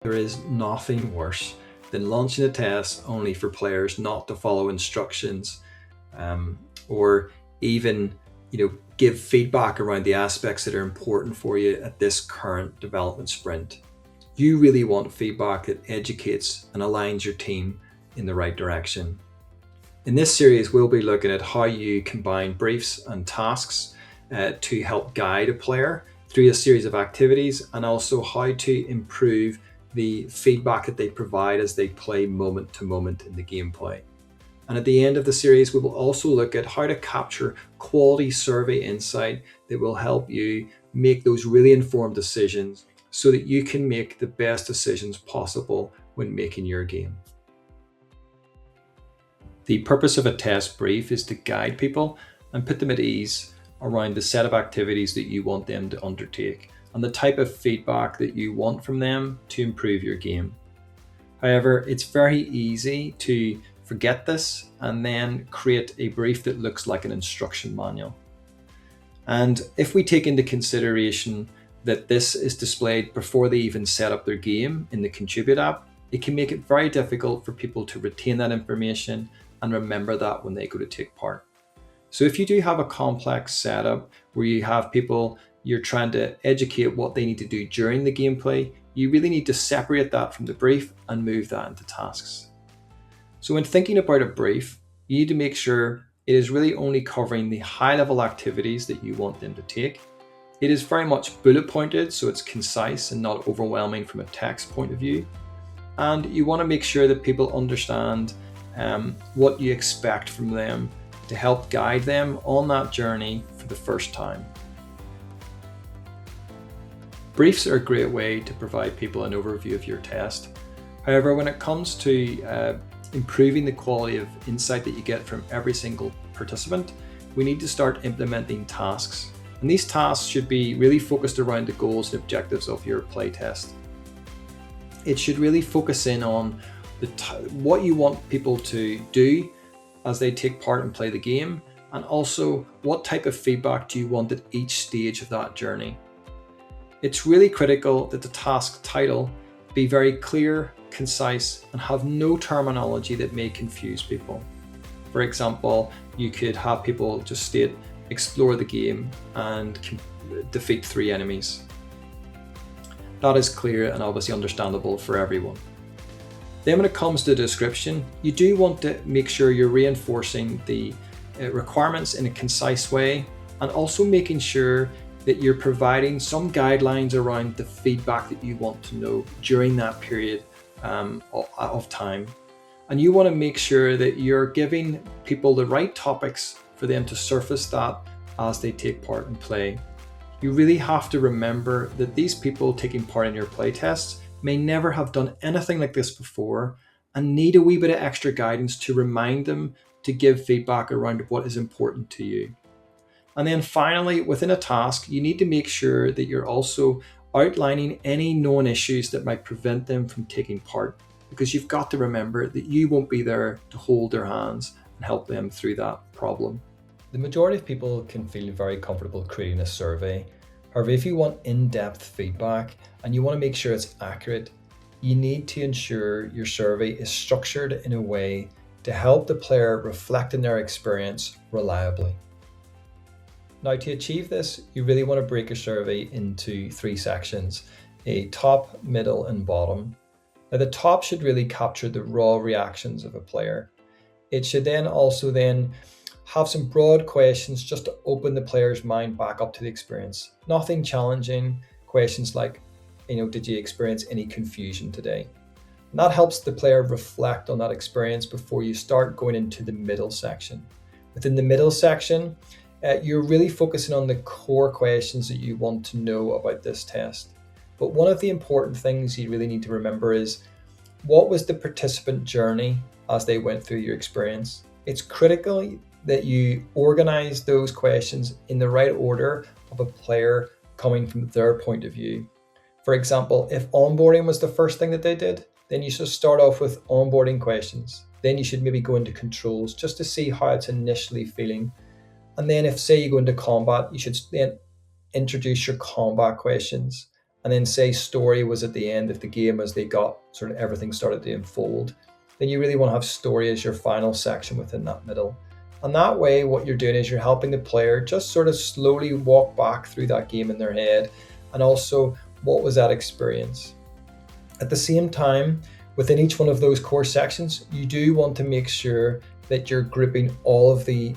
There is nothing worse than launching a test only for players not to follow instructions, or even give feedback around the aspects that are important for you at this current development sprint. You really want feedback that educates and aligns your team in the right direction. In this series, we'll be looking at how you combine briefs and tasks to help guide a player through a series of activities, and also how to improve the feedback that they provide as they play moment to moment in the gameplay. And at the end of the series, we will also look at how to capture quality survey insight that will help you make those really informed decisions so that you can make the best decisions possible when making your game. The purpose of a test brief is to guide people and put them at ease around the set of activities that you want them to undertake and the type of feedback that you want from them to improve your game. However, it's very easy to forget this and then create a brief that looks like an instruction manual. And if we take into consideration that this is displayed before they even set up their game in the Contribute app, it can make it very difficult for people to retain that information and remember that when they go to take part. So if you do have a complex setup where you have people you're trying to educate what they need to do during the gameplay, you really need to separate that from the brief and move that into tasks. So when thinking about a brief, you need to make sure it is really only covering the high-level activities that you want them to take. It is very much bullet pointed, so it's concise and not overwhelming from a text point of view. And you want to make sure that people understand what you expect from them to help guide them on that journey for the first time. Briefs are a great way to provide people an overview of your test. However, when it comes to improving the quality of insight that you get from every single participant, we need to start implementing tasks. And these tasks should be really focused around the goals and objectives of your playtest. It should really focus in on what you want people to do as they take part and play the game, and also what type of feedback do you want at each stage of that journey. It's really critical that the task title be very clear, concise, and have no terminology that may confuse people. For example, you could have people just state, explore the game and defeat 3 enemies. That is clear and obviously understandable for everyone. Then when it comes to the description, you do want to make sure you're reinforcing the requirements in a concise way, and also making sure that you're providing some guidelines around the feedback that you want to know during that period of time. And you want to make sure that you're giving people the right topics for them to surface that as they take part and play. You really have to remember that these people taking part in your playtests may never have done anything like this before and need a wee bit of extra guidance to remind them to give feedback around what is important to you. And then finally, within a task, you need to make sure that you're also outlining any known issues that might prevent them from taking part, because you've got to remember that you won't be there to hold their hands and help them through that problem. The majority of people can feel very comfortable creating a survey. However, if you want in-depth feedback and you want to make sure it's accurate, you need to ensure your survey is structured in a way to help the player reflect on their experience reliably. Now, to achieve this, you really want to break your survey into 3 sections: a top, middle, and bottom. Now, the top should really capture the raw reactions of a player. It should then also have some broad questions just to open the player's mind back up to the experience. Nothing challenging, questions like, did you experience any confusion today? And that helps the player reflect on that experience before you start going into the middle section. Within the middle section, you're really focusing on the core questions that you want to know about this test. But one of the important things you really need to remember is, what was the participant journey as they went through your experience? It's critical that you organize those questions in the right order of a player coming from their point of view. For example, if onboarding was the first thing that they did, then you should start off with onboarding questions. Then you should maybe go into controls just to see how it's initially feeling. And then if, say, you go into combat, you should then introduce your combat questions. and then say story was at the end of the game as they got sort of everything started to unfold, then you really want to have story as your final section within that middle. And that way, what you're doing is you're helping the player just sort of slowly walk back through that game in their head, and also what was that experience. At the same time, within each one of those core sections, you do want to make sure that you're grouping all of the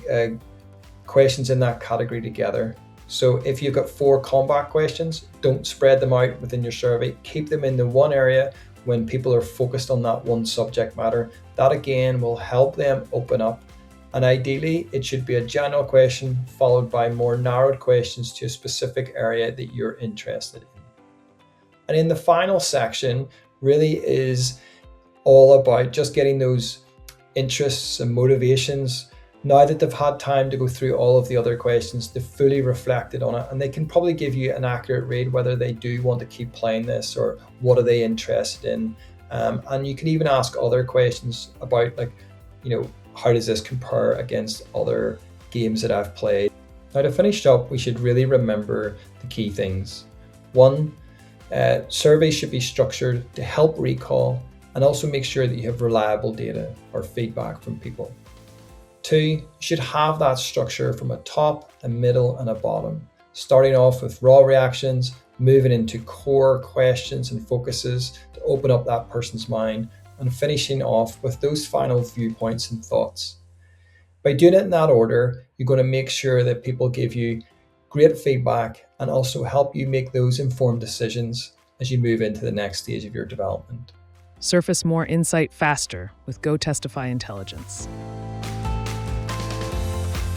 questions in that category together. So if you've got 4 combat questions, don't spread them out within your survey. Keep them in the one area when people are focused on that one subject matter. That again will help them open up. And ideally, it should be a general question followed by more narrowed questions to a specific area that you're interested in. And in the final section really is all about just getting those interests and motivations. Now that they've had time to go through all of the other questions, they've fully reflected on it, and they can probably give you an accurate read whether they do want to keep playing this or what are they interested in. And you can even ask other questions about, like, how does this compare against other games that I've played? Now, to finish up, we should really remember the key things. 1, surveys should be structured to help recall and also make sure that you have reliable data or feedback from people. 2, you should have that structure from a top, a middle, and a bottom, starting off with raw reactions, moving into core questions and focuses to open up that person's mind, and finishing off with those final viewpoints and thoughts. By doing it in that order, you're going to make sure that people give you great feedback and also help you make those informed decisions as you move into the next stage of your development. Surface more insight faster with Go Testify Intelligence.